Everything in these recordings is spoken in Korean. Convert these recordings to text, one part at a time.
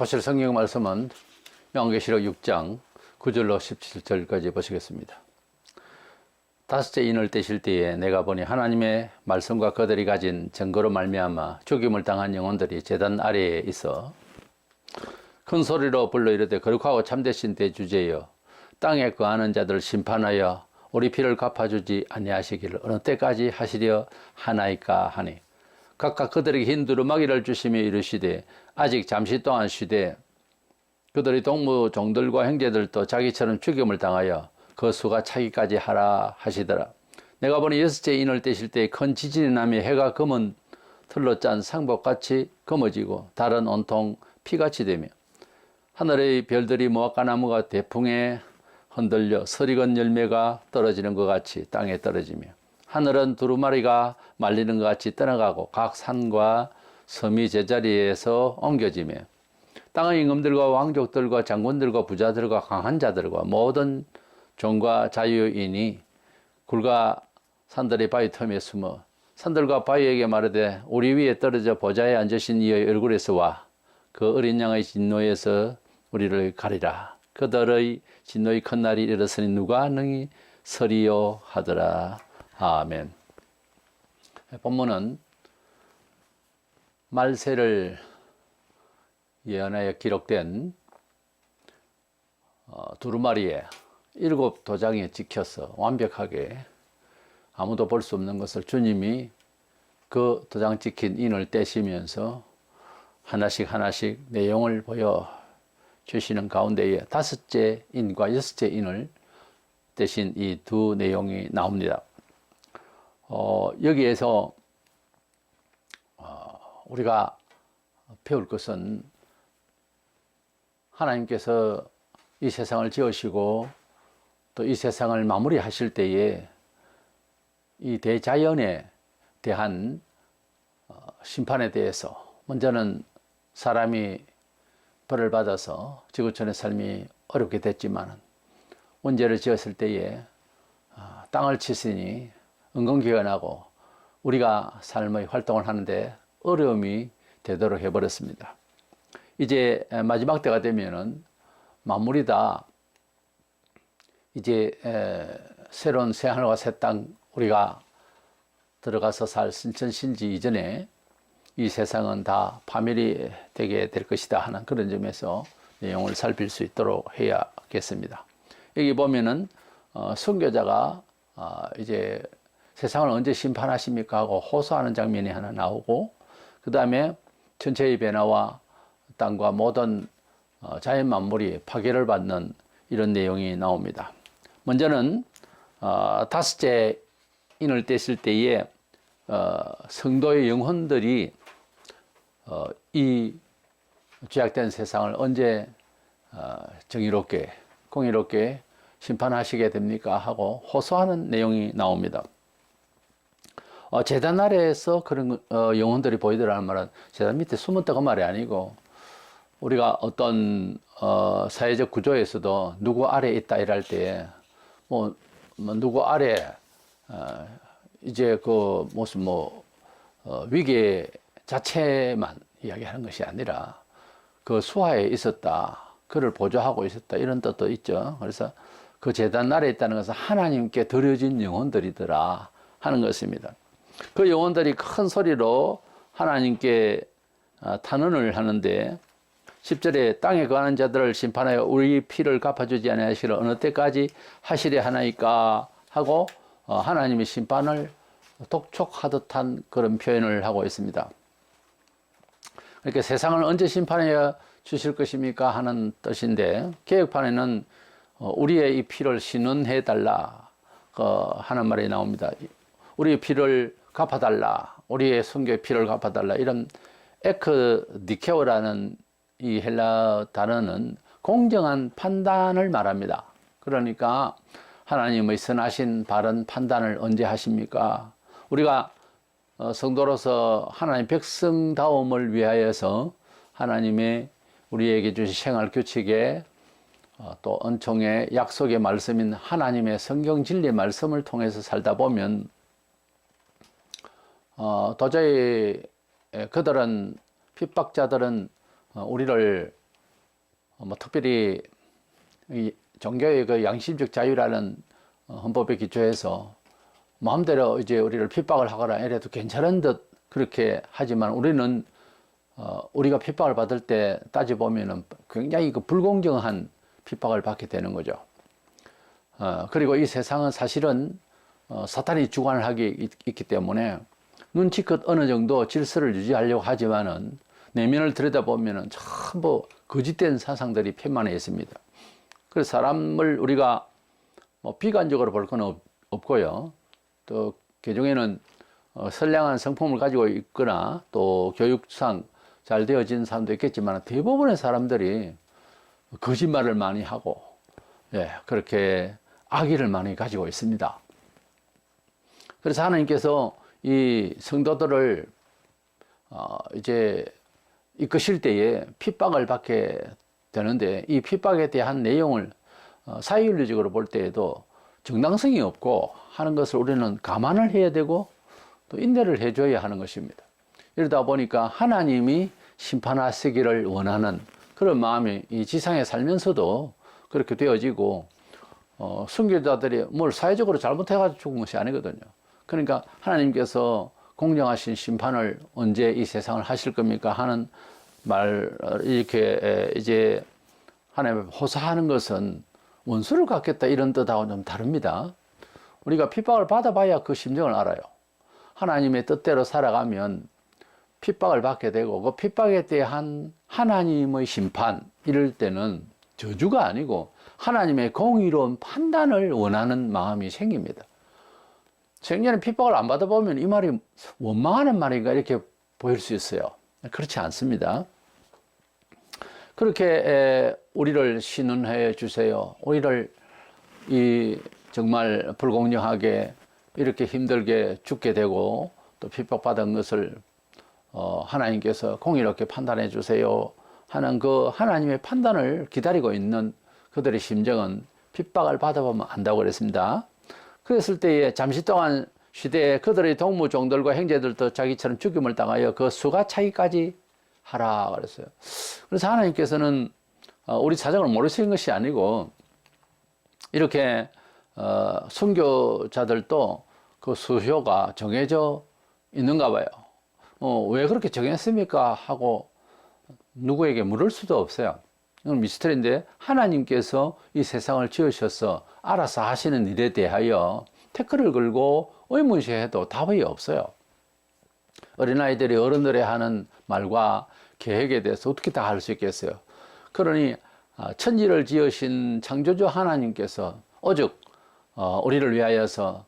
보실 성경 말씀은 요한계시록 6장 9절로 17절까지 보시겠습니다. 다섯째 인을 떼실 때에 내가 보니 하나님의 말씀과 그들이 가진 증거로 말미암아 죽임을 당한 영혼들이 제단 아래에 있어 큰 소리로 불러 이르되 거룩하고 참되신 대주제여 땅에 거하는 자들을 심판하여 우리 피를 갚아주지 아니하시기를 어느 때까지 하시려 하나이까 하니 각각 그들에게 흰 두루마기를 주시며 이르시되 아직 잠시 동안 쉬되 그들의 동무 종들과 형제들도 자기처럼 죽임을 당하여 그 수가 차기까지 하라 하시더라. 내가 보니 여섯째 인을 떼실 때 큰 지진이 나며 해가 검은 틀로 짠 상복같이 검어지고 달은 온통 피같이 되며 하늘의 별들이 무화과나무가 대풍에 흔들려 서리건 열매가 떨어지는 것 같이 땅에 떨어지며 하늘은 두루마리가 말리는 것 같이 떠나가고 각 산과 섬이 제자리에서 옮겨지며 땅의 임금들과 왕족들과 장군들과 부자들과 강한 자들과 모든 종과 자유인이 굴과 산들의 바위 틈에 숨어 산들과 바위에게 말하되 우리 위에 떨어져 보좌에 앉으신 이의 얼굴에서 와 그 어린 양의 진노에서 우리를 가리라. 그들의 진노의 큰 날이 이르렀으니 누가 능히 서리요 하더라. 아멘. 본문은 말세를 예언하여 기록된 두루마리에 7 도장이 찍혀서 완벽하게 아무도 볼 수 없는 것을 주님이 그 도장 찍힌 인을 떼시면서 하나씩 내용을 보여주시는 가운데에 다섯째 인과 여섯째 인을 떼신 이 두 내용이 나옵니다. 여기에서 우리가 배울 것은 하나님께서 이 세상을 지으시고 또 이 세상을 마무리하실 때에 이 대자연에 대한 심판에 대해서 먼저는 사람이 벌을 받아서 지구촌의 삶이 어렵게 됐지만 원죄를 지었을 때에 땅을 치시니 은근기근하고 우리가 삶의 활동을 하는데 어려움이 되도록 해버렸습니다. 이제 마지막 때가 되면은 마무리 다 이제 새로운 새하늘과 새 땅 우리가 들어가서 살 신천신지 이전에 이 세상은 다 파멸이 되게 될 것이다 하는 그런 점에서 내용을 살필 수 있도록 해야겠습니다. 여기 보면은 선교자가 이제 세상을 언제 심판하십니까 하고 호소하는 장면이 하나 나오고 그 다음에 전체의 변화와 땅과 모든 자연 만물이 파괴를 받는 이런 내용이 나옵니다. 먼저는 다섯째 인을 떼실 때에 성도의 영혼들이 이 죄악된 세상을 언제 정의롭게 공의롭게 심판하시게 됩니까 하고 호소하는 내용이 나옵니다. 제단 아래에서 그런 영혼들이 보이더라는 말은 제단 밑에 숨었다고 말이 아니고 우리가 어떤 사회적 구조에서도 누구 아래에 있다 이럴 때 뭐 누구 아래 이제 그 무슨 위계 자체만 이야기하는 것이 아니라 그 수하에 있었다, 그를 보조하고 있었다 이런 뜻도 있죠. 그래서 그 제단 아래에 있다는 것은 하나님께 드려진 영혼들이더라 하는 것입니다. 그 영혼들이 큰 소리로 하나님께 탄원을 하는데 10절에 땅에 거하는 자들을 심판하여 우리 피를 갚아주지 아니하시려 어느 때까지 하시려 하나이까 하고 하나님의 심판을 독촉하듯한 그런 표현을 하고 있습니다. 그러니까 세상을 언제 심판하여 주실 것입니까 하는 뜻인데 개혁판에는 우리의 이 피를 신원해 달라 하는 말이 나옵니다. 우리의 피를 갚아달라, 우리의 선교의 피를 갚아달라 이런 에크디케오라는 이 헬라 단어는 공정한 판단을 말합니다. 그러니까 하나님의 선하신 바른 판단을 언제 하십니까? 우리가 성도로서 하나님 백성다움을 위하여서 하나님의 우리에게 주신 생활 규칙에 또 은총의 약속의 말씀인 하나님의 성경 진리의 말씀을 통해서 살다 보면 도저히 그들은 핍박자들은 우리를 뭐 특별히 이 종교의 그 양심적 자유라는 헌법에 기초해서 마음대로 이제 우리를 핍박을 하거나 이래도 괜찮은 듯 그렇게 하지만 우리는 우리가 핍박을 받을 때 따져 보면은 굉장히 그 불공정한 핍박을 받게 되는 거죠. 그리고 이 세상은 사실은 사탄이 주관을 하기 있기 때문에 눈치껏 어느 정도 질서를 유지하려고 하지만은 내면을 들여다보면은 전부 거짓된 사상들이 편만해 있습니다. 그래서 사람을 우리가 뭐 비관적으로 볼 건 없고요. 또 개중에는 선량한 성품을 가지고 있거나 또 교육상 잘 되어진 사람도 있겠지만 대부분의 사람들이 거짓말을 많이 하고 그렇게 악의를 많이 가지고 있습니다. 그래서 하나님께서 이 성도들을 이제 이끄실 때에 핍박을 받게 되는데 이 핍박에 대한 내용을 사회윤리적으로 볼 때에도 정당성이 없고 하는 것을 우리는 감안을 해야 되고 또 인내를 해줘야 하는 것입니다. 이러다 보니까 하나님이 심판하시기를 원하는 그런 마음이 이 지상에 살면서도 그렇게 되어지고 순교자들이 뭘 사회적으로 잘못해가지고 죽은 것이 아니거든요. 그러니까 하나님께서 공정하신 심판을 언제 이 세상을 하실 겁니까 하는 말 이렇게 이제 하나님을 호소하는 것은 원수를 갚겠다 이런 뜻하고는 좀 다릅니다. 우리가 핍박을 받아봐야 그 심정을 알아요. 하나님의 뜻대로 살아가면 핍박을 받게 되고 그 핍박에 대한 하나님의 심판 이럴 때는 저주가 아니고 하나님의 공의로운 판단을 원하는 마음이 생깁니다. 생전에 핍박을 안 받아보면 이 말이 원망하는 말인가 이렇게 보일 수 있어요. 그렇지 않습니다. 그렇게 우리를 신원해 주세요. 우리를 이 정말 불공정하게 이렇게 힘들게 죽게 되고 또 핍박받은 것을 하나님께서 공의롭게 판단해 주세요 하는 그 하나님의 판단을 기다리고 있는 그들의 심정은 핍박을 받아보면 안다고 그랬습니다. 그랬을 때에 잠시 동안 시대에 그들의 동무종들과 형제들도 자기처럼 죽임을 당하여 그 수가 차기까지 하라 그랬어요. 그래서 하나님께서는 우리 사정을 모르시는 것이 아니고 이렇게 순교자들도 그 수효가 정해져 있는가 봐요. 왜 그렇게 정했습니까? 하고 누구에게 물을 수도 없어요. 이건 미스터리인데 하나님께서 이 세상을 지으셔서 알아서 하시는 일에 대하여 태클을 걸고 의문시해도 답이 없어요. 어린아이들이 어른들이 하는 말과 계획에 대해서 어떻게 다 할 수 있겠어요. 그러니 천지를 지으신 창조주 하나님께서 오직 우리를 위하여서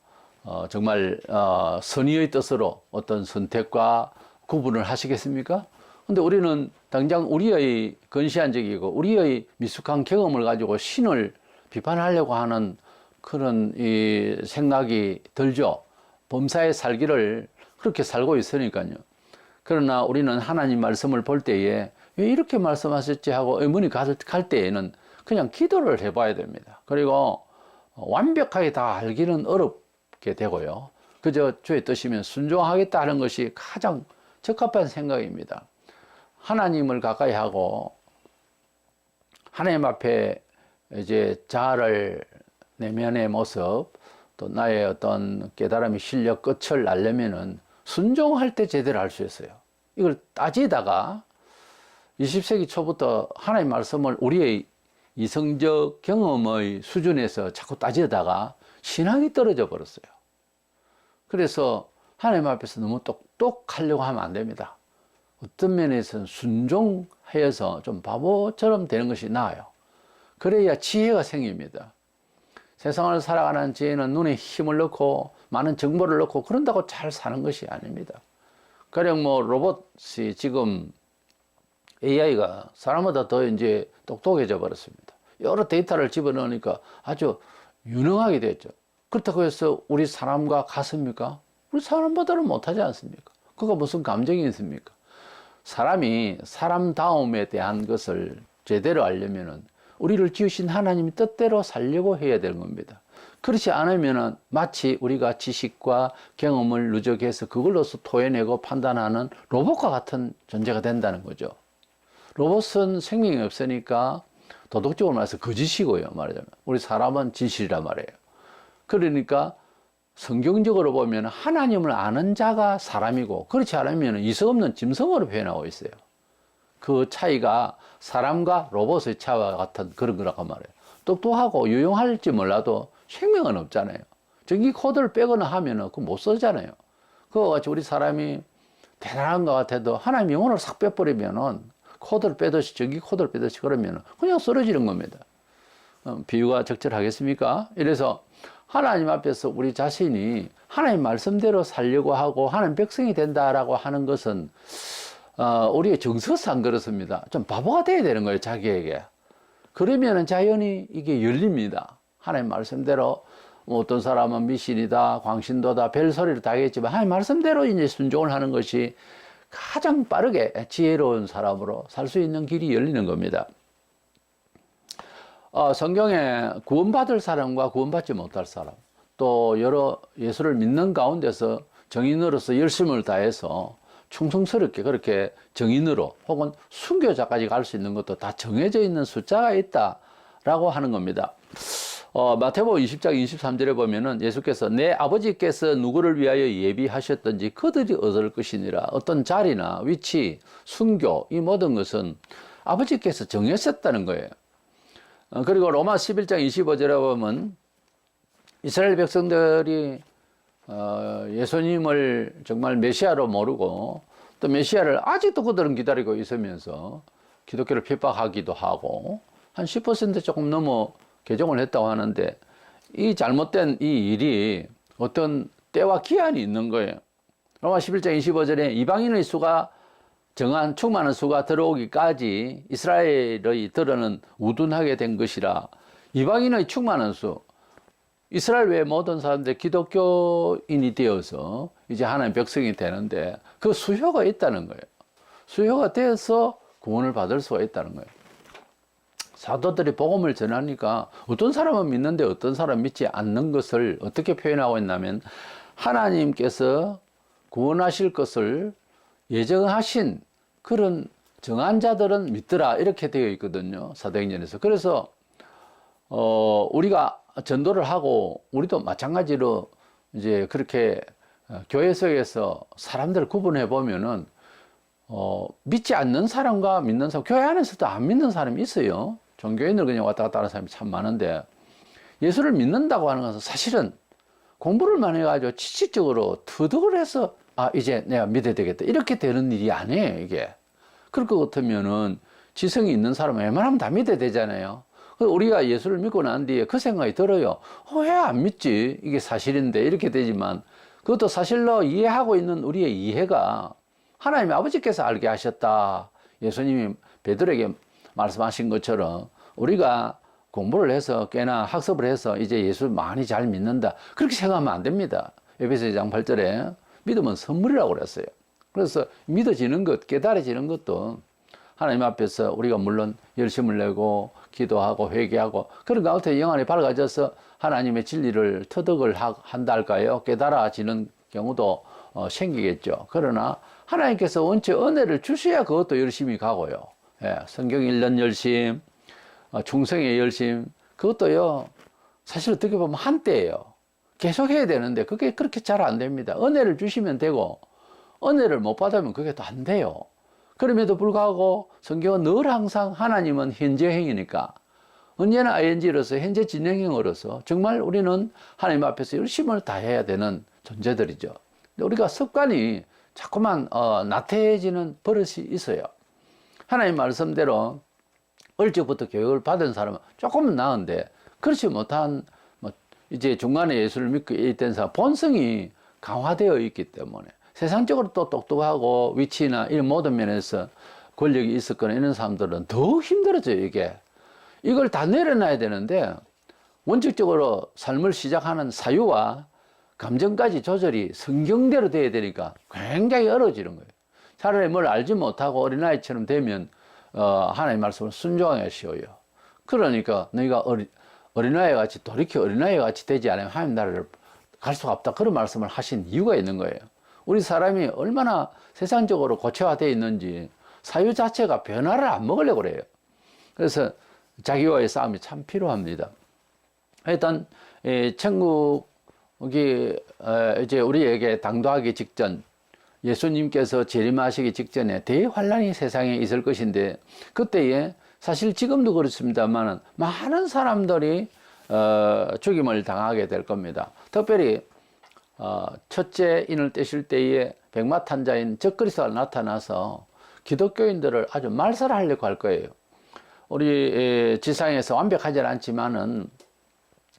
정말 선의의 뜻으로 어떤 선택과 구분을 하시겠습니까? 근데 우리는 당장 우리의 건시안적이고 우리의 미숙한 경험을 가지고 신을 비판하려고 하는 그런 이 생각이 들죠. 범사에 살기를 그렇게 살고 있으니까요. 그러나 우리는 하나님 말씀을 볼 때에 왜 이렇게 말씀하셨지 하고 의문이 갈 때에는 그냥 기도를 해봐야 됩니다. 그리고 완벽하게 다 알기는 어렵게 되고요. 그저 주의 뜻이면 순종하겠다 하는 것이 가장 적합한 생각입니다. 하나님을 가까이 하고 하나님 앞에 이제 자아를 내면의 모습 또 나의 어떤 깨달음의 실력 끝을 알려면은 순종할 때 제대로 할 수 있어요. 이걸 따지다가 20세기 초부터 하나님 말씀을 우리의 이성적 경험의 수준에서 자꾸 따지다가 신앙이 떨어져 버렸어요. 그래서 하나님 앞에서 너무 똑똑하려고 하면 안 됩니다. 어떤 면에서는 순종하여서 좀 바보처럼 되는 것이 나아요. 그래야 지혜가 생깁니다. 세상을 살아가는 지혜는 눈에 힘을 넣고 많은 정보를 넣고 그런다고 잘 사는 것이 아닙니다. 가령 뭐 로봇이 지금 AI가 사람보다 더 이제 똑똑해져 버렸습니다. 여러 데이터를 집어넣으니까 아주 유능하게 됐죠. 그렇다고 해서 우리 사람과 같습니까? 우리 사람보다는 못하지 않습니까? 그가 무슨 감정이 있습니까? 사람이 사람다움에 대한 것을 제대로 알려면은 우리를 지으신 하나님의 뜻대로 살려고 해야 되는 겁니다. 그렇지 않으면은 마치 우리가 지식과 경험을 누적해서 그걸로서 토해내고 판단하는 로봇과 같은 존재가 된다는 거죠. 로봇은 생명이 없으니까 도덕적으로 말해서 거짓이고요. 말하자면 우리 사람은 진실이란 말이에요. 그러니까 성경적으로 보면 하나님을 아는 자가 사람이고 그렇지 않으면 이성 없는 짐승으로 표현하고 있어요. 그 차이가 사람과 로봇의 차이와 같은 그런 거라고 말해요. 똑똑하고 유용할지 몰라도 생명은 없잖아요. 전기 코드를 빼거나 하면은 그거 못 쓰잖아요. 그와 같이 우리 사람이 대단한 것 같아도 하나님 영혼을 싹 빼버리면은 코드를 빼듯이 전기 코드를 빼듯이 그러면은 그냥 쓰러지는 겁니다. 비유가 적절하겠습니까? 이래서 하나님 앞에서 우리 자신이 하나님 말씀대로 살려고 하고 하나님 백성이 된다라고 하는 것은 우리의 정서상 그렇습니다. 좀 바보가 돼야 되는 거예요, 자기에게. 그러면은 자연히 이게 열립니다. 하나님 말씀대로 뭐 어떤 사람은 미신이다, 광신도다, 별소리를 다 하겠지만 하나님 말씀대로 이제 순종을 하는 것이 가장 빠르게 지혜로운 사람으로 살 수 있는 길이 열리는 겁니다. 성경에 구원받을 사람과 구원받지 못할 사람, 또 여러 예수를 믿는 가운데서 정인으로서 열심을 다해서 충성스럽게 그렇게 정인으로 혹은 순교자까지 갈 수 있는 것도 다 정해져 있는 숫자가 있다라고 하는 겁니다. 마태복음 20장 23절에 보면은 예수께서 내 아버지께서 누구를 위하여 예비하셨든지 그들이 얻을 것이니라. 어떤 자리나 위치, 순교 이 모든 것은 아버지께서 정하셨다는 거예요. 그리고 로마 11장 25절에 보면 이스라엘 백성들이 예수님을 정말 메시아로 모르고 또 메시아를 아직도 그들은 기다리고 있으면서 기독교를 핍박하기도 하고 한 10% 조금 넘어 개종을 했다고 하는데 이 잘못된 이 일이 어떤 때와 기한이 있는 거예요. 로마 11장 25절에 이방인의 수가 정한 충만한 수가 들어오기까지 이스라엘의 들어는 우둔하게 된 것이라. 이방인의 충만한 수, 이스라엘 외 모든 사람들이 기독교인이 되어서 이제 하나님의 백성이 되는데 그 수요가 있다는 거예요. 수요가 돼서 구원을 받을 수가 있다는 거예요. 사도들이 복음을 전하니까 어떤 사람은 믿는데 어떤 사람은 믿지 않는 것을 어떻게 표현하고 있냐면 하나님께서 구원하실 것을 예정하신 그런 정한 자들은 믿더라 이렇게 되어 있거든요. 사도행전에서. 그래서 우리가 전도를 하고 우리도 마찬가지로 이제 그렇게 교회 속에서 사람들을 구분해 보면은 믿지 않는 사람과 믿는 사람, 교회 안에서도 안 믿는 사람이 있어요. 종교인들 그냥 왔다 갔다 하는 사람이 참 많은데 예수를 믿는다고 하는 것은 사실은 공부를 많이 해가지고 지식적으로 터득을 해서 이제 내가 믿어야 되겠다 이렇게 되는 일이 아니에요. 이게 그럴 것 같으면은 지성이 있는 사람은 웬만하면 다 믿어야 되잖아요. 우리가 예수를 믿고 난 뒤에 그 생각이 들어요. 왜 안 믿지? 이게 사실인데 이렇게 되지만 그것도 사실로 이해하고 있는 우리의 이해가 하나님 아버지께서 알게 하셨다. 예수님이 베드로에게 말씀하신 것처럼 우리가 공부를 해서 꽤나 학습을 해서 이제 예수 많이 잘 믿는다. 그렇게 생각하면 안 됩니다. 에베소 2장 8절에 믿음은 선물이라고 그랬어요. 그래서 믿어지는 것, 깨달아지는 것도 하나님 앞에서 우리가 물론 열심을 내고 기도하고 회개하고 그런 가운데 영안이 밝아져서 하나님의 진리를 터득을 한다 할까요? 깨달아지는 경우도 생기겠죠. 그러나 하나님께서 원체 은혜를 주셔야 그것도 열심히 가고요. 예, 성경 읽는 열심, 충성의 열심, 그것도요, 사실 어떻게 보면 한때예요. 계속 해야 되는데 그게 그렇게 잘 안 됩니다. 은혜를 주시면 되고, 은혜를 못 받으면 그게 또 안 돼요. 그럼에도 불구하고 성경은 늘 항상 하나님은 현재형이니까 언제나 ing로서 현재 진행형으로서 정말 우리는 하나님 앞에서 열심을 다해야 되는 존재들이죠. 우리가 습관이 자꾸만 나태해지는 버릇이 있어요. 하나님 말씀대로 얼적부터 교육을 받은 사람은 조금은 나은데 그렇지 못한 이제 중간에 예수를 믿고 있던 사람 본성이 강화되어 있기 때문에 세상적으로 또 똑똑하고 위치나 이런 모든 면에서 권력이 있었거나 이런 사람들은 더 힘들어져요. 이걸 다 내려놔야 되는데 원칙적으로 삶을 시작하는 사유와 감정까지 조절이 성경대로 돼야 되니까 굉장히 어려워지는 거예요. 차라리 뭘 알지 못하고 어린아이처럼 되면 하나님의 말씀을 순종하기가 쉬워요. 그러니까 너희가 어린아이 같이 돌이켜 어린아이 같이 되지 않으면 하나님 나라를 갈 수가 없다. 그런 말씀을 하신 이유가 있는 거예요. 우리 사람이 얼마나 세상적으로 고체화되어 있는지 사유 자체가 변화를 안 먹으려고 그래요. 그래서 자기와의 싸움이 참 필요합니다. 일단 천국이 이제 우리에게 당도하기 직전, 예수님께서 재림하시기 직전에 대환란이 세상에 있을 것인데, 그때에 사실 지금도 그렇습니다만 많은 사람들이 죽임을 당하게 될 겁니다. 특별히 첫째 인을 떼실 때에 백마탄자인 적그리스도가 나타나서 기독교인들을 아주 말살하려고 할 거예요. 우리 지상에서 완벽하지는 않지만은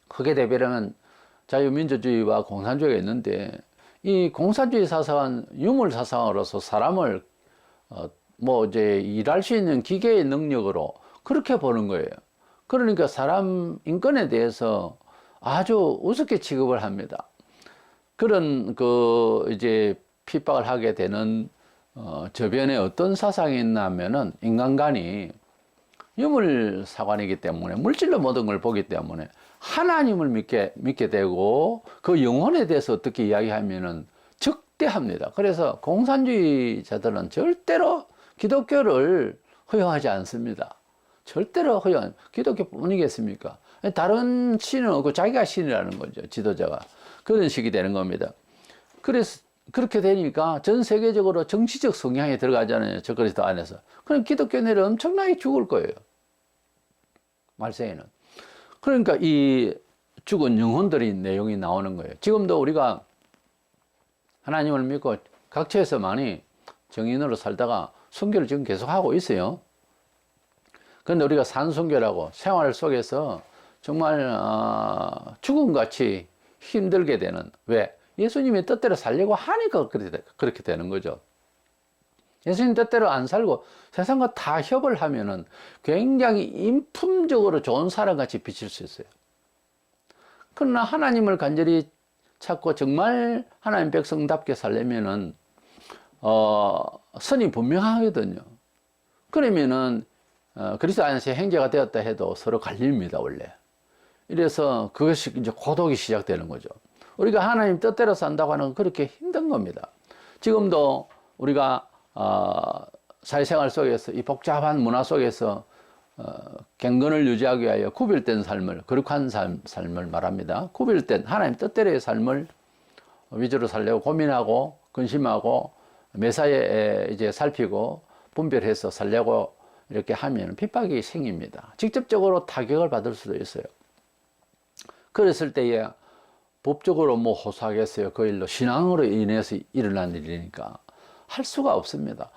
크게 대별하면 자유민주주의와 공산주의가 있는데, 이 공산주의 사상은 유물 사상으로서 사람을 이제 일할 수 있는 기계의 능력으로 그렇게 보는 거예요. 그러니까 사람 인권에 대해서 아주 우습게 취급을 합니다. 그런 이제 핍박을 하게 되는 저변에 어떤 사상이 있나 하면은, 인간관이 유물 사관이기 때문에, 물질로 모든 걸 보기 때문에 하나님을 믿게 되고 그 영혼에 대해서 어떻게 이야기하면은 적대합니다. 그래서 공산주의자들은 절대로 기독교를 허용하지 않습니다. 절대로 기독교뿐이겠습니까? 다른 신은 없고 자기가 신이라는 거죠. 지도자가. 그런 식이 되는 겁니다. 그래서 그렇게 되니까 전 세계적으로 정치적 성향이 들어가잖아요. 적그리스도 안에서. 그럼 기독교인들은 엄청나게 죽을 거예요. 말세에는. 그러니까 이 죽은 영혼들이 내용이 나오는 거예요. 지금도 우리가 하나님을 믿고 각처에서 많이 정인으로 살다가 선교를 지금 계속 하고 있어요. 그런데 우리가 산선교라고 생활 속에서 정말 죽음같이 힘들게 되는, 왜? 예수님의 뜻대로 살려고 하니까 그렇게 되는 거죠. 예수님 뜻대로 안 살고 세상과 다 협을 하면은 굉장히 인품적으로 좋은 사람같이 비칠 수 있어요. 그러나 하나님을 간절히 찾고 정말 하나님 백성답게 살려면은 선이 분명하거든요. 그러면은 그리스도 안에서 형제가 되었다 해도 서로 갈립니다, 원래. 이래서 그것이 이제 고독이 시작되는 거죠. 우리가 하나님 뜻대로 산다고 하는 건 그렇게 힘든 겁니다. 지금도 우리가 사회생활 속에서 이 복잡한 문화 속에서 경건을 유지하기 위하여 구별된 삶을, 거룩한 삶을 말합니다. 구별된 하나님 뜻대로의 삶을 위주로 살려고 고민하고 근심하고 매사에 이제 살피고 분별해서 살려고 이렇게 하면 핍박이 생깁니다. 직접적으로 타격을 받을 수도 있어요. 그랬을 때에 법적으로 호소하겠어요. 그 일로 신앙으로 인해서 일어난 일이니까 할 수가 없습니다.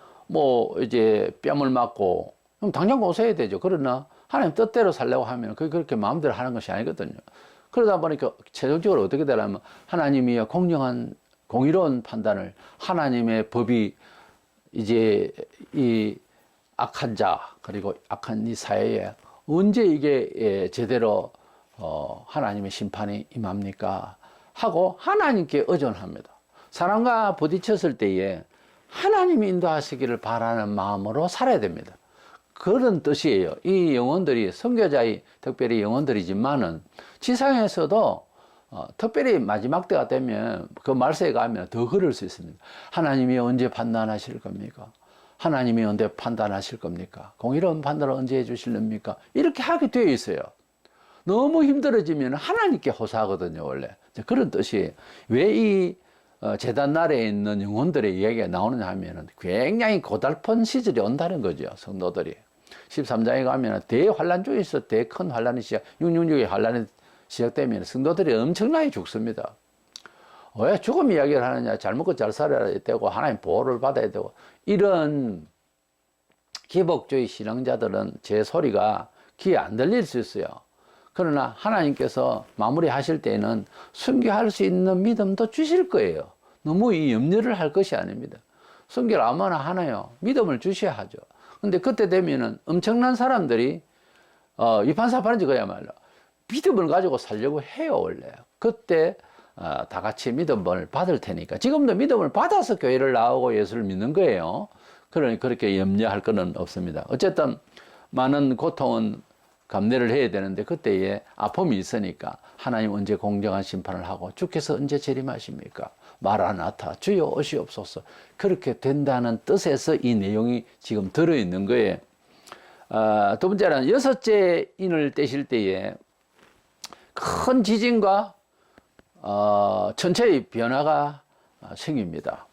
이제 뺨을 맞고 그럼 당장 고소해야 되죠. 그러나 하나님 뜻대로 살려고 하면 그게 그렇게 마음대로 하는 것이 아니거든요. 그러다 보니까 최종적으로 어떻게 되냐면 하나님이 공정한 공의로운 판단을, 하나님의 법이 이제 이 악한 자 그리고 악한 이 사회에 언제 이게 제대로 하나님의 심판이 임합니까? 하고 하나님께 의존합니다. 사람과 부딪혔을 때에 하나님이 인도하시기를 바라는 마음으로 살아야 됩니다. 그런 뜻이에요. 이 영혼들이 선교자의 특별히 영혼들이지만은 지상에서도 특별히 마지막 때가 되면 그 말세에 가면 더 그럴 수 있습니다. 하나님이 언제 판단하실 겁니까? 하나님이 언제 판단하실 겁니까? 공의로운 판단을 언제 해주실랍니까? 이렇게 하게 되어 있어요. 너무 힘들어지면 하나님께 호소하거든요, 원래. 그런 뜻이에요. 왜 이 재단 날에 있는 영혼들의 이야기가 나오느냐 하면은 굉장히 고달픈 시절이 온다는 거죠, 성도들이. 13장에 가면 대환란 중에서 대큰 환란이 666의 환란이 시작되면 성도들이 엄청나게 죽습니다. 왜 죽음 이야기를 하느냐? 잘 먹고 잘 살아야 되고 하나님 보호를 받아야 되고, 이런 기복주의 신앙자들은 제 소리가 귀에 안 들릴 수 있어요. 그러나 하나님께서 마무리하실 때는 순교할 수 있는 믿음도 주실 거예요. 너무 이 염려를 할 것이 아닙니다. 순교를 아무나 하나요? 믿음을 주셔야 하죠. 근데 그때 되면은 엄청난 사람들이 이판사판인지 그야말로 믿음을 가지고 살려고 해요, 원래. 그때 다 같이 믿음을 받을 테니까. 지금도 믿음을 받아서 교회를 나오고 예수를 믿는 거예요. 그러니 그렇게 염려할 건 없습니다. 어쨌든 많은 고통은 감내를 해야 되는데 그때에 아픔이 있으니까 하나님 언제 공정한 심판을 하고 주께서 언제 재림하십니까? 마라나타 주여 오시옵소서. 그렇게 된다는 뜻에서 이 내용이 지금 들어있는 거예요. 두 번째는 여섯째 인을 떼실 때에 큰 지진과 천체의 변화가 생깁니다.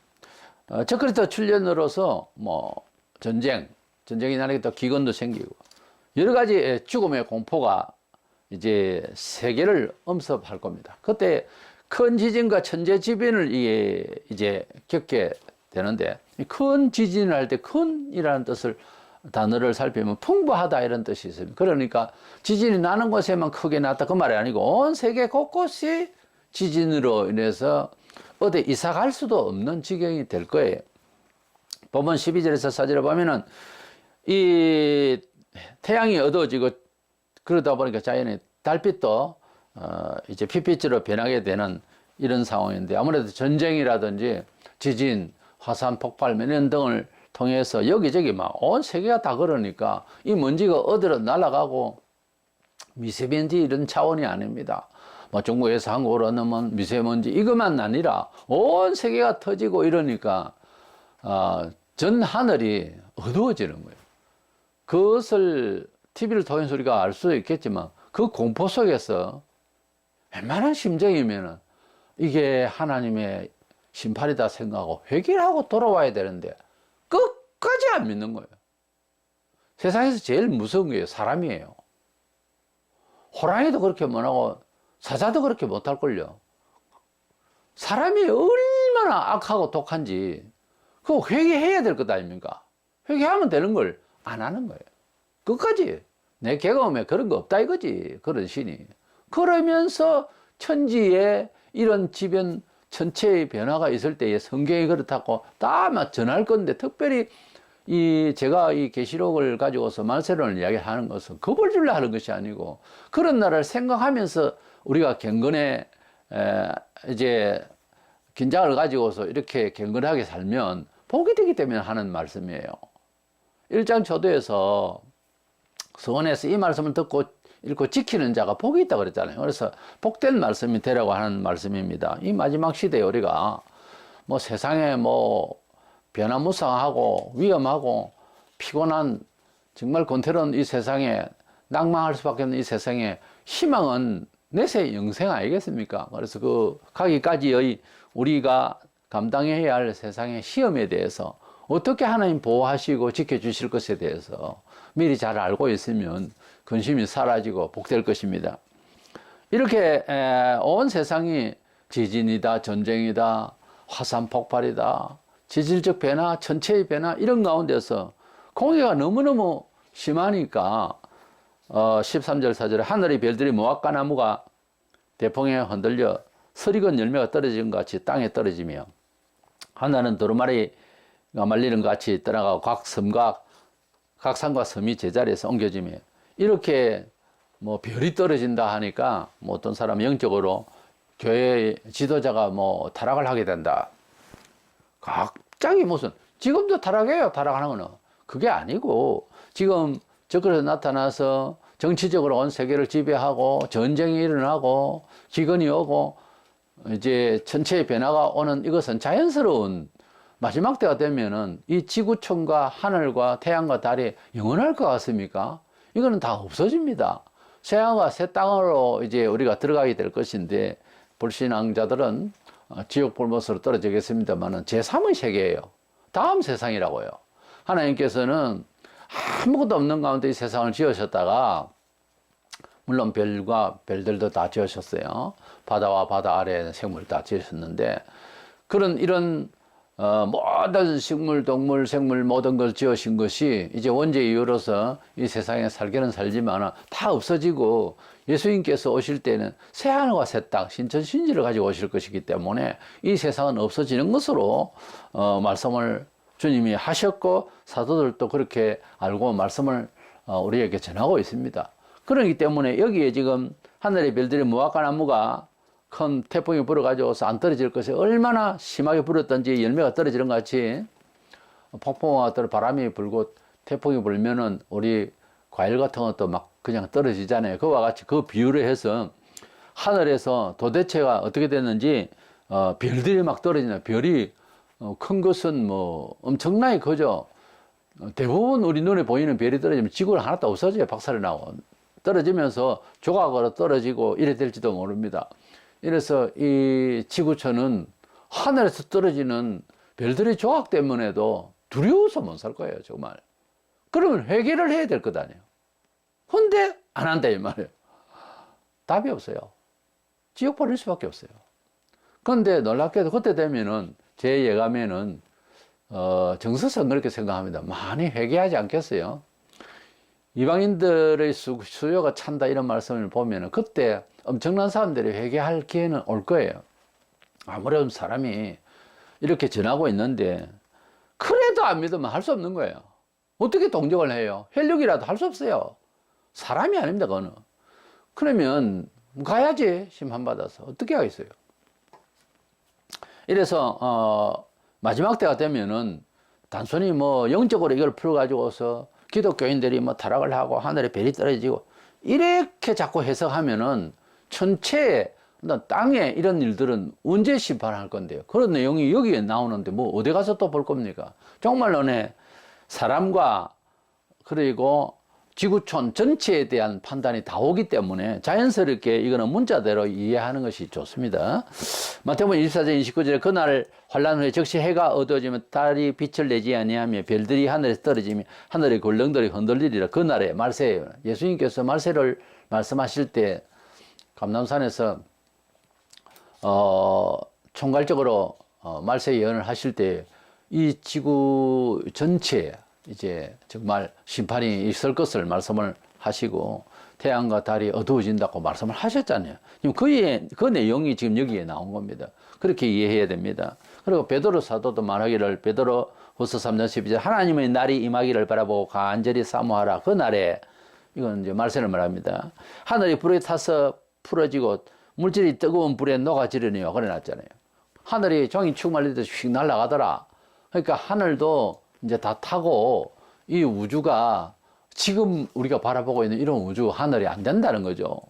저크리터 출현으로서 뭐 전쟁이 나니까 또 기근도 생기고 여러 가지 죽음의 공포가 이제 세계를 엄습할 겁니다. 그때 큰 지진과 천재지변을 이제 겪게 되는데, 큰 지진을 할 때 큰이라는 뜻을 단어를 살피면 풍부하다 이런 뜻이 있습니다. 그러니까 지진이 나는 곳에만 크게 났다 그 말이 아니고 온 세계 곳곳이 지진으로 인해서 어디 이사 갈 수도 없는 지경이 될 거예요. 본문 12절에서 4절에 보면은 이 태양이 어두워지고 그러다 보니까 자연의 달빛도 이제 핏빛으로 변하게 되는 이런 상황인데, 아무래도 전쟁이라든지 지진, 화산 폭발 이런 등을 통해서 여기저기 막 온 세계가 다 그러니까 이 먼지가 어디로 날아가고 미세먼지 이런 차원이 아닙니다. 뭐 중국에서 한국으로 넘은 미세먼지 이것만 아니라 온 세계가 터지고 이러니까 전 하늘이 어두워지는 거예요. 그것을 TV를 통해서 우리가 알 수 있겠지만 그 공포 속에서 웬만한 심정이면은 이게 하나님의 심판이다 생각하고 회개를 하고 돌아와야 되는데 끝까지 안 믿는 거예요. 세상에서 제일 무서운 게 사람이에요. 호랑이도 그렇게 못하고 사자도 그렇게 못할걸요. 사람이 얼마나 악하고 독한지 그거 회개해야 될 것 아닙니까? 회개하면 되는 걸 안 하는 거예요. 끝까지 내 경험에 그런 거 없다 이거지, 그런 신이. 그러면서 천지에 이런 지변 전체의 변화가 있을 때에 성경이 그렇다고 다 전할 건데, 특별히 제가 이 계시록을 가지고서 말세론을 이야기하는 것은 겁을 주려 하는 것이 아니고, 그런 날을 생각하면서 우리가 경건에 이제 긴장을 가지고서 이렇게 경건하게 살면 복이 되기 때문에 하는 말씀이에요. 1장 초도에서 서원에서 이 말씀을 듣고 읽고 지키는 자가 복이 있다고 그랬잖아요. 그래서 복된 말씀이 되라고 하는 말씀입니다. 이 마지막 시대에 우리가 뭐 세상에 뭐 변화무쌍하고 위험하고 피곤한 정말 권태로운 이 세상에 낭망할 수밖에 없는 이 세상에 희망은 내세 영생 아니겠습니까? 그래서 그 가기까지의 우리가 감당해야 할 세상의 시험에 대해서 어떻게 하나님 보호하시고 지켜주실 것에 대해서 미리 잘 알고 있으면 근심이 사라지고 복될 것입니다. 이렇게 온 세상이 지진이다, 전쟁이다, 화산 폭발이다, 지질적 변화, 천체의 변화 이런 가운데서 공해가 너무너무 심하니까 13절 4절에 하늘의 별들이 무화과나무가 대풍에 흔들려 서리건 열매가 떨어진 것 같이 땅에 떨어지며, 하나는 두루마리가 말리는 것 같이 떠나가고 각 산과 섬이 제자리에서 옮겨지며, 이렇게 뭐 별이 떨어진다 하니까 뭐 어떤 사람 영적으로 교회 지도자가 뭐 타락을 하게 된다. 갑자기 무슨 지금도 타락해요. 타락하는 거는 그게 아니고, 지금 저그래서 나타나서 정치적으로 온 세계를 지배하고 전쟁이 일어나고 기근이 오고 이제 천체의 변화가 오는 이것은 자연스러운, 마지막 때가 되면은 이 지구촌과 하늘과 태양과 달이 영원할 것 같습니까? 이거는 다 없어집니다. 새하늘과 새 땅으로 이제 우리가 들어가게 될 것인데, 불신앙자들은 지옥 불못으로 떨어지겠습니다만은 제3의 세계예요. 다음 세상이라고요. 하나님께서는 아무것도 없는 가운데 이 세상을 지으셨다가, 물론 별과 별들도 다 지으셨어요. 바다와 바다 아래에 생물 다 지으셨는데, 이런 모든 식물, 동물, 생물 모든 걸 지으신 것이 이제 원죄 이후로서 이 세상에 살기는 살지만 다 없어지고, 예수님께서 오실 때는 새하늘과 새 땅, 신천신지를 가지고 오실 것이기 때문에 이 세상은 없어지는 것으로 말씀을 주님이 하셨고, 사도들도 그렇게 알고 말씀을 우리에게 전하고 있습니다. 그렇기 때문에 여기에 지금 하늘의 별들이 무화과나무가 큰 태풍이 불어가지고서 안 떨어질 것이 얼마나 심하게 불었던지 열매가 떨어지는 것 같이, 폭풍과 같은 바람이 불고 태풍이 불면은 우리 과일 같은 것도 막 그냥 떨어지잖아요. 그와 같이 그 비유를 해서 하늘에서 도대체가 어떻게 됐는지 별들이 막 떨어지나. 별이 큰 것은 뭐 엄청나게 크죠. 대부분 우리 눈에 보이는 별이 떨어지면 지구는 하나도 없어져요. 박살이 나고. 떨어지면서 조각으로 떨어지고 이래 될지도 모릅니다. 이래서 이 지구촌은 하늘에서 떨어지는 별들의 조각 때문에도 두려워서 못 살 거예요, 정말. 그러면 회개를 해야 될 것 아니에요. 근데 안 한다, 이 말이에요. 답이 없어요. 지옥 보낼 수밖에 없어요. 그런데 놀랍게도 그때 되면은 제 예감에는 정서상 그렇게 생각합니다. 많이 회개하지 않겠어요? 이방인들의 수요가 찬다 이런 말씀을 보면은 그때 엄청난 사람들이 회개할 기회는 올 거예요. 아무래도 사람이 이렇게 전하고 있는데 그래도 안 믿으면 할 수 없는 거예요. 어떻게 동정을 해요? 혈육이라도 할 수 없어요. 사람이 아닙니다, 그거는. 그러면 가야지, 심판받아서. 어떻게 하겠어요? 이래서 마지막 때가 되면은 단순히 뭐 영적으로 이걸 풀어가지고서 기독교인들이 뭐 타락을 하고 하늘에 별이 떨어지고 이렇게 자꾸 해석하면은 전체 땅에 이런 일들은 언제 심판할 건데요? 그런 내용이 여기에 나오는데 뭐 어디 가서 또 볼 겁니까? 정말로네 사람과 그리고 지구촌 전체에 대한 판단이 다 오기 때문에 자연스럽게 이거는 문자대로 이해하는 것이 좋습니다. 마태복음 24장 29절에 그날 환란 후에 즉시 해가 어두워지면 달이 빛을 내지 아니하며 별들이 하늘에서 떨어지며 하늘의 골령들이 흔들리리라. 그날에 말세예요. 예수님께서 말세를 말씀하실 때 감람산에서 총괄적으로 말세 예언을 하실 때 이 지구 전체에 이제 정말 심판이 있을 것을 말씀을 하시고 태양과 달이 어두워진다고 말씀을 하셨잖아요. 그 내용이 지금 여기에 나온 겁니다. 그렇게 이해해야 됩니다. 그리고 베드로 사도도 말하기를 베드로후서 3장 12절 하나님의 날이 임하기를 바라보고 간절히 사모하라. 그 날에 이건 이제 말세를 말합니다. 하늘이 불에 타서 풀어지고 물질이 뜨거운 불에 녹아지려니와 그래 놨잖아요. 하늘이 종이 축 말리듯이 휙 날아가더라. 그러니까 하늘도 이제 다 타고 이 우주가 지금 우리가 바라보고 있는 이런 우주 하늘이 안 된다는 거죠.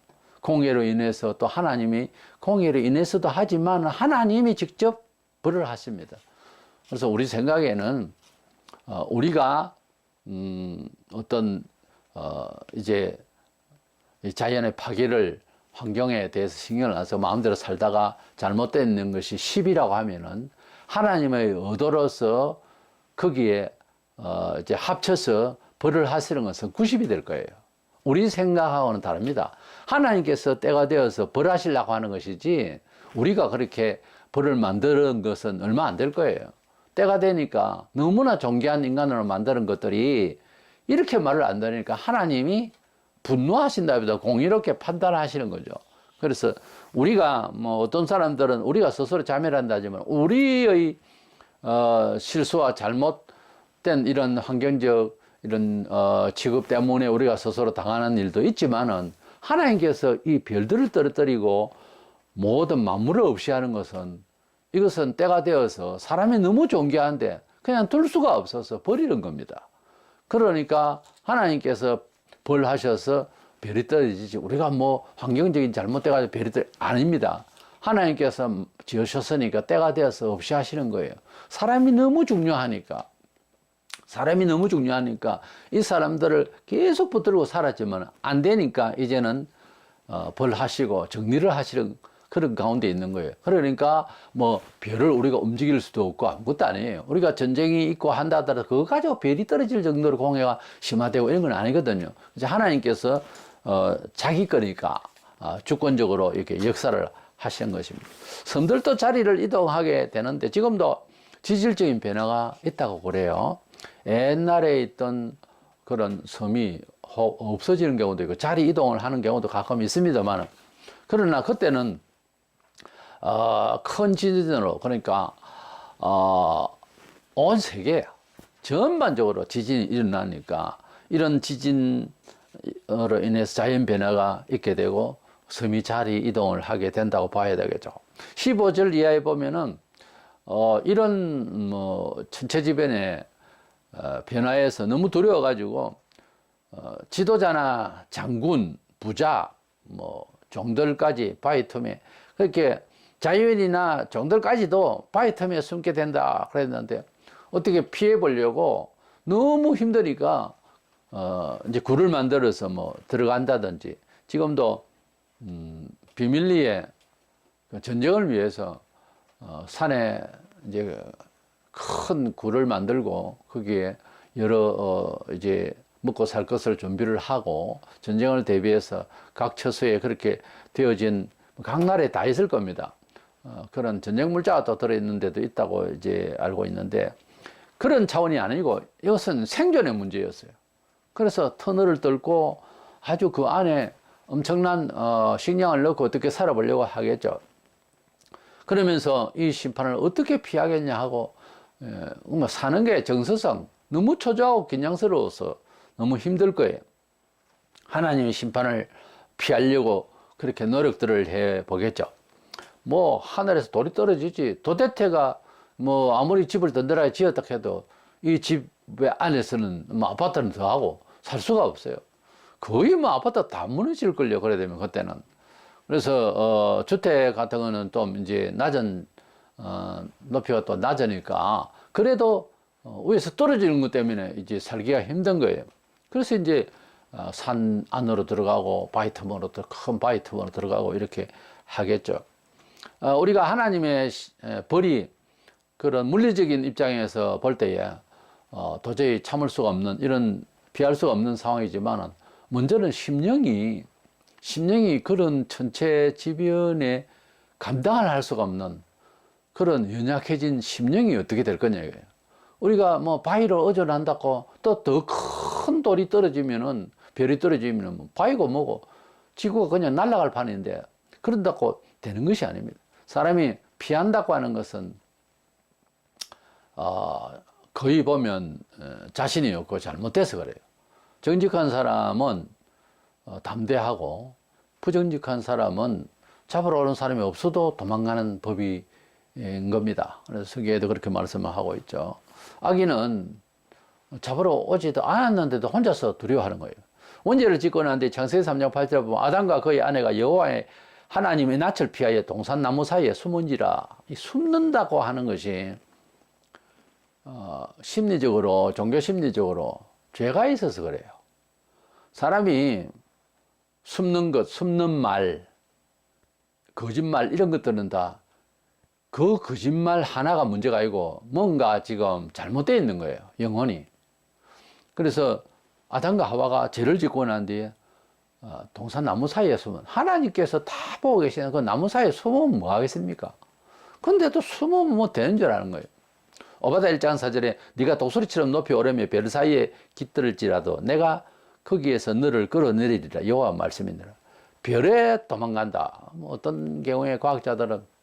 공해로 인해서 또 하나님이 공해로 인해서도 하지만 하나님이 직접 벌을 하십니다. 그래서 우리 생각에는 우리가 어떤 이제 자연의 파괴를 환경에 대해서 신경을 안 써서 마음대로 살다가 잘못되는 것이 10이라고 하면은 하나님의 의도로서 거기에 이제 합쳐서 벌을 하시는 것은 90이 될 거예요. 우리 생각하고는 다릅니다. 하나님께서 때가 되어서 벌하시려고 하는 것이지 우리가 그렇게 벌을 만드는 것은 얼마 안 될 거예요. 때가 되니까 너무나 존귀한 인간으로 만드는 것들이 이렇게 말을 안 들으니까 하나님이 분노하신다보다 공의롭게 판단하시는 거죠. 그래서 우리가 뭐 어떤 사람들은 우리가 스스로 자멸 한다지만 우리의 실수와 잘못된 이런 환경적 이런 취급 때문에 우리가 스스로 당하는 일도 있지만은 하나님께서 이 별들을 떨어뜨리고 모든 만물을 없이 하는 것은 이것은 때가 되어서 사람이 너무 존귀한데 그냥 둘 수가 없어서 버리는 겁니다. 그러니까 하나님께서 벌하셔서 별이 떨어지지 우리가 뭐 환경적인 잘못돼가지고 별이 아닙니다. 하나님께서 지으셨으니까 때가 되어서 없이 하시는 거예요. 사람이 너무 중요하니까 이 사람들을 계속 붙들고 살았지만 안 되니까 이제는 벌하시고 정리를 하시는 그런 가운데 있는 거예요. 그러니까 뭐 별을 우리가 움직일 수도 없고 아무것도 아니에요. 우리가 전쟁이 있고 한다 하더라도 그거 가지고 별이 떨어질 정도로 공해가 심화되고 이런 건 아니거든요. 이제 하나님께서 자기 거니까 주권적으로 이렇게 역사를 하시는 것입니다. 섬들도 자리를 이동하게 되는데 지금도 지질적인 변화가 있다고 그래요. 옛날에 있던 그런 섬이 없어지는 경우도 있고 자리 이동을 하는 경우도 가끔 있습니다만 그러나 그때는 큰 지진으로 그러니까 온 세계 전반적으로 지진이 일어나니까 이런 지진으로 인해서 자연 변화가 있게 되고 섬이 자리 이동을 하게 된다고 봐야 되겠죠. 15절 이하에 보면은 이런 뭐 천체지변의 변화에서 너무 두려워가지고 지도자나 장군, 부자, 뭐 종들까지 바위 틈에 그렇게 자연인이나 종들까지도 바위 틈에 숨게 된다 그랬는데 어떻게 피해 보려고 너무 힘드니까 이제 굴을 만들어서 뭐 들어간다든지 지금도 비밀리에 전쟁을 위해서 산에 이제 큰 굴을 만들고 거기에 여러 이제 먹고 살 것을 준비를 하고 전쟁을 대비해서 각 처소에 그렇게 되어진 각 나라에 다 있을 겁니다. 그런 전쟁 물자가 또 들어있는 데도 있다고 이제 알고 있는데 그런 차원이 아니고 이것은 생존의 문제였어요. 그래서 터널을 뚫고 아주 그 안에 엄청난 식량을 넣고 어떻게 살아보려고 하겠죠. 그러면서 이 심판을 어떻게 피하겠냐 하고 사는 게 정서상 너무 초조하고 긴장스러워서 너무 힘들 거예요. 하나님의 심판을 피하려고 그렇게 노력들을 해 보겠죠. 뭐 하늘에서 돌이 떨어지지 도대체가 뭐 아무리 집을 든든하게 지었다 해도 이 집의 안에서는 뭐 아파트는 더 하고 살 수가 없어요. 거의 뭐 아파트 다 무너질 걸요. 그래 되면 그때는. 그래서 주택 같은 거는 좀 이제 낮은 높이가 또 낮으니까 그래도 위에서 떨어지는 것 때문에 이제 살기가 힘든 거예요. 그래서 이제 산 안으로 들어가고 바위틈으로 큰 바위틈으로 들어가고 이렇게 하겠죠. 우리가 하나님의 벌이 그런 물리적인 입장에서 볼 때에 도저히 참을 수가 없는 이런 피할 수가 없는 상황이지만 먼저는 심령이 그런 천체지변에 감당을 할 수가 없는 그런 연약해진 심령이 어떻게 될 거냐 이거예요. 우리가 뭐 바위로 어전한다고 또 더 큰 돌이 떨어지면은 별이 떨어지면은 바위고 뭐고 지구가 그냥 날아갈 판인데 그런다고 되는 것이 아닙니다. 사람이 피한다고 하는 것은 거의 보면 자신이 없고 잘못돼서 그래요. 정직한 사람은 담대하고 부정직한 사람은 잡으러 오는 사람이 없어도 도망가는 법인 겁니다. 그래서 서기에도 그렇게 말씀을 하고 있죠. 악인은 잡으러 오지도 않았는데도 혼자서 두려워하는 거예요. 원죄를 짓고 난 뒤 창세기 3장 8절에 보면 아담과 그의 아내가 여호와의 하나님의 낯을 피하여 동산나무 사이에 숨은지라. 이 숨는다고 하는 것이 심리적으로 종교 심리적으로 죄가 있어서 그래요. 사람이 숨는 것, 숨는 말, 거짓말 이런 것들은 다 그 거짓말 하나가 문제가 아니고 뭔가 지금 잘못되어 있는 거예요. 영혼이. 그래서 아담과 하와가 죄를 짓고 난 뒤에 동산 나무 사이에 숨은 하나님께서 다 보고 계시는 그 나무 사이에 숨으면 뭐 하겠습니까? 근데도 숨으면 뭐 되는 줄 아는 거예요. 오바다 1장 4절에 네가 독수리처럼 높이 오르며 별 사이에 깃들을지라도 내가 거기에서 너를 끌어내리리라. 여호와 말씀이니라. 별에 도망간다. 뭐 어떤 경우에 과학자들은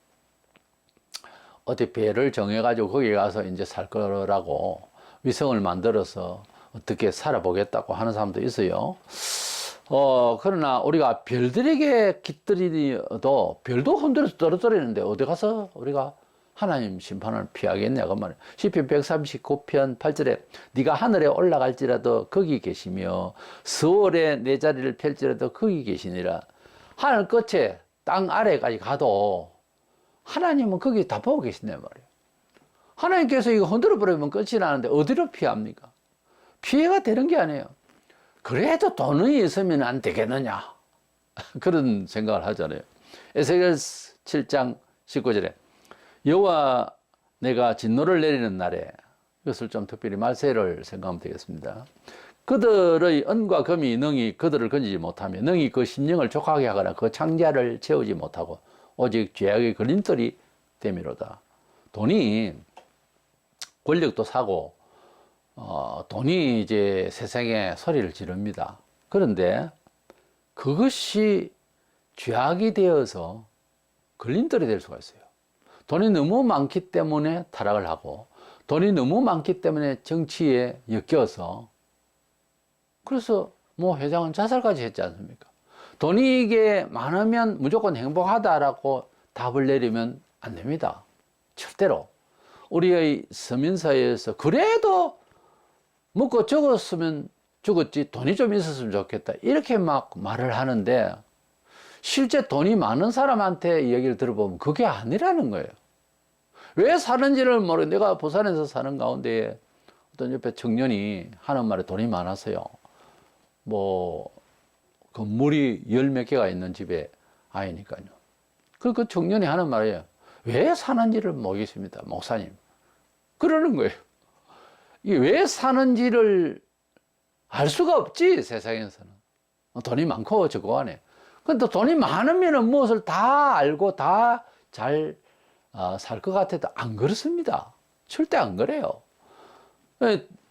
어디 별을 정해가지고 거기 가서 이제 살 거라고 위성을 만들어서 어떻게 살아보겠다고 하는 사람도 있어요. 그러나 우리가 별들에게 깃들이도 별도 흔들어서 떨어뜨리는데 어디 가서 우리가 하나님 심판을 피하겠냐 그 말이에요. 시편 139편 8절에 네가 하늘에 올라갈지라도 거기 계시며 서울에 내 자리를 펼지라도 거기 계시니라. 하늘 끝에 땅 아래까지 가도 하나님은 거기 다 보고 계신단 말이에요. 하나님께서 이거 흔들어 버리면 끝이 나는데 어디로 피합니까? 피해가 되는 게 아니에요. 그래도 돈이 있으면 안 되겠느냐 그런 생각을 하잖아요. 에스겔 7장 19절에 여호와 내가 진노를 내리는 날에 이것을 좀 특별히 말세를 생각하면 되겠습니다. 그들의 은과 금이 능히 그들을 건지지 못하며 능히 그 심령을 족하게 하거나 그 창자를 채우지 못하고 오직 죄악의 걸림돌이 되미로다. 돈이 권력도 사고 돈이 이제 세상에 소리를 지릅니다. 그런데 그것이 죄악이 되어서 걸림돌이 될 수가 있어요. 돈이 너무 많기 때문에 타락을 하고 돈이 너무 많기 때문에 정치에 엮여서 그래서 뭐 회장은 자살까지 했지 않습니까? 돈이 이게 많으면 무조건 행복하다라고 답을 내리면 안 됩니다. 절대로. 우리의 서민사회에서 그래도 먹고 죽었으면 죽었지 돈이 좀 있었으면 좋겠다 이렇게 막 말을 하는데 실제 돈이 많은 사람한테 이야기를 들어보면 그게 아니라는 거예요. 왜 사는지를 모르고 내가 부산에서 사는 가운데 어떤 옆에 청년이 하는 말에 돈이 많았어요. 뭐 건물이 열 몇 개가 있는 집에 아이니까요. 그 청년이 하는 말이에요. 왜 사는지를 모르겠습니다, 목사님. 그러는 거예요. 이게 왜 사는지를 알 수가 없지, 세상에서는. 돈이 많고 적고 하네. 근데 돈이 많으면 무엇을 다 알고 다 잘 살 것 같아도 안 그렇습니다. 절대 안 그래요.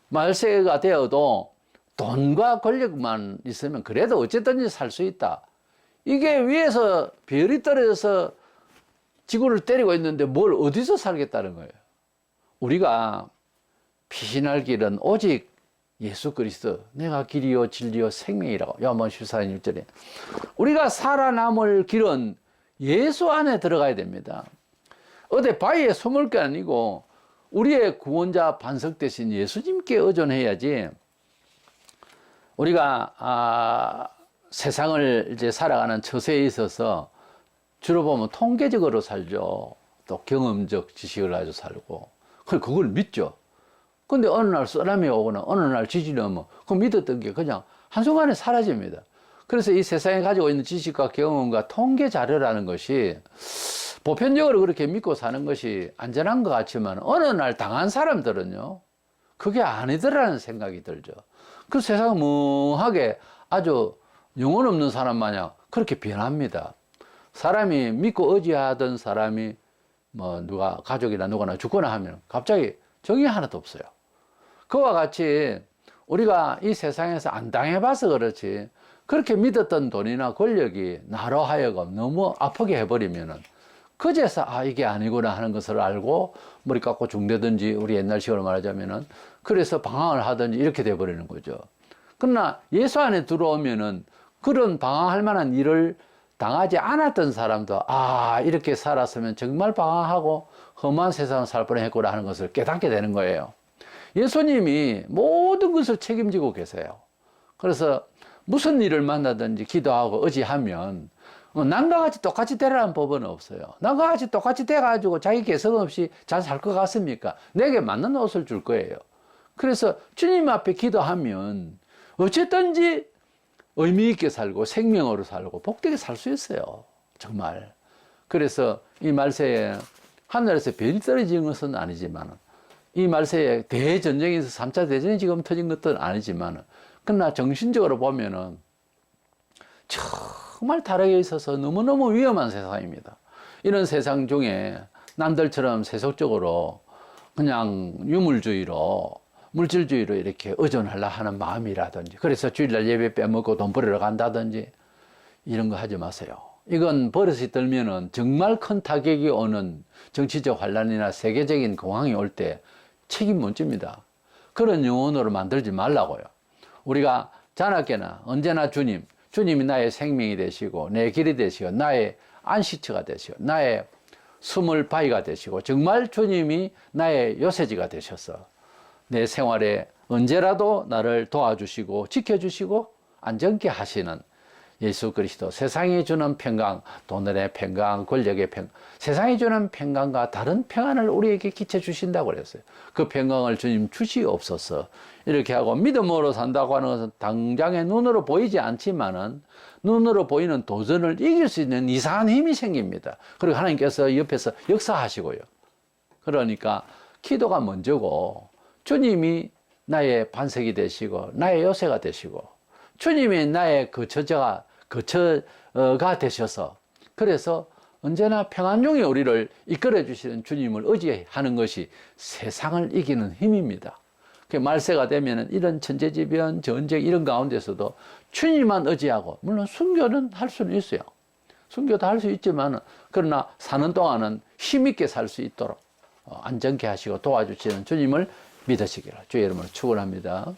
말세가 되어도 돈과 권력만 있으면 그래도 어쨌든지 살 수 있다. 이게 위에서 별이 떨어져서 지구를 때리고 있는데 뭘 어디서 살겠다는 거예요. 우리가 피신할 길은 오직 예수 그리스도, 내가 길이요 진리요 생명이라고 요한복음 14장 6절에 우리가 살아남을 길은 예수 안에 들어가야 됩니다. 어디 바위에 숨을 게 아니고 우리의 구원자 반석 대신 예수님께 의존해야지. 우리가 세상을 이제 살아가는 처세에 있어서 주로 보면 통계적으로 살죠. 또 경험적 지식을 가지고 살고 그걸 믿죠. 근데 어느 날 쓰나미 오거나 어느 날 지진이 오면 그 믿었던 게 그냥 한순간에 사라집니다. 그래서 이 세상에 가지고 있는 지식과 경험과 통계 자료라는 것이 보편적으로 그렇게 믿고 사는 것이 안전한 것 같지만 어느 날 당한 사람들은요, 그게 아니더라는 생각이 들죠. 그 세상은 멍하게 아주 영혼 없는 사람 마냥 그렇게 변합니다. 사람이 믿고 의지하던 사람이 뭐 누가 가족이나 누구나 죽거나 하면 갑자기 정이 하나도 없어요. 그와 같이 우리가 이 세상에서 안 당해봐서 그렇지 그렇게 믿었던 돈이나 권력이 나로 하여금 너무 아프게 해버리면은 그제서 이게 아니구나 하는 것을 알고 머리 깎고 죽는다든지 우리 옛날 식으로 말하자면은 그래서 방황을 하든지 이렇게 돼버리는 거죠. 그러나 예수 안에 들어오면은 그런 방황할 만한 일을 당하지 않았던 사람도 이렇게 살았으면 정말 방황하고 험한 세상을 살 뻔했구나 하는 것을 깨닫게 되는 거예요. 예수님이 모든 것을 책임지고 계세요. 그래서 무슨 일을 만나든지 기도하고 의지하면 남과 같이 똑같이 되라는 법은 없어요. 남과 같이 똑같이 돼가지고 자기 개성 없이 잘 살 것 같습니까? 내게 맞는 옷을 줄 거예요. 그래서 주님 앞에 기도하면 어쨌든지 의미 있게 살고 생명으로 살고 복되게 살 수 있어요. 정말. 그래서 이 말세에 하늘에서 별이 떨어지는 것은 아니지만 이 말세에 대전쟁에서 3차 대전이 지금 터진 것도 아니지만 그러나 정신적으로 보면은 정말 다르게 있어서 너무너무 위험한 세상입니다. 이런 세상 중에 남들처럼 세속적으로 그냥 유물주의로 물질주의로 이렇게 의존하려 하는 마음이라든지 그래서 주일날 예배 빼먹고 돈 벌으러 간다든지 이런 거 하지 마세요. 이건 버릇이 들면은 정말 큰 타격이 오는 정치적 환란이나 세계적인 공황이 올 때 책임 못 집니다. 그런 영혼으로 만들지 말라고요. 우리가 자나깨나 언제나 주님이 나의 생명이 되시고 내 길이 되시고 나의 안식처가 되시고 나의 숨을 바위가 되시고 정말 주님이 나의 요새지가 되셔서 내 생활에 언제라도 나를 도와주시고 지켜주시고 안전케 하시는 예수 그리스도, 세상이 주는 평강, 돈의 평강, 권력의 평강, 세상이 주는 평강과 다른 평안을 우리에게 끼쳐 주신다고 그랬어요. 그 평강을 주님 주시옵소서. 이렇게 하고 믿음으로 산다고 하는 것은 당장에 눈으로 보이지 않지만은 눈으로 보이는 도전을 이길 수 있는 이상한 힘이 생깁니다. 그리고 하나님께서 옆에서 역사하시고요. 그러니까 기도가 먼저고 주님이 나의 반석이 되시고 나의 요새가 되시고 주님이 나의 거처가 되셔서 그래서 언제나 평안 중에 우리를 이끌어 주시는 주님을 의지하는 것이 세상을 이기는 힘입니다. 말세가 되면 이런 천재지변, 전쟁 이런 가운데서도 주님만 의지하고 물론 순교는 할 수는 있어요. 순교도 할 수 있지만 그러나 사는 동안은 힘있게 살 수 있도록 안전케 하시고 도와주시는 주님을 믿으시기를 주의 이름으로 축원합니다.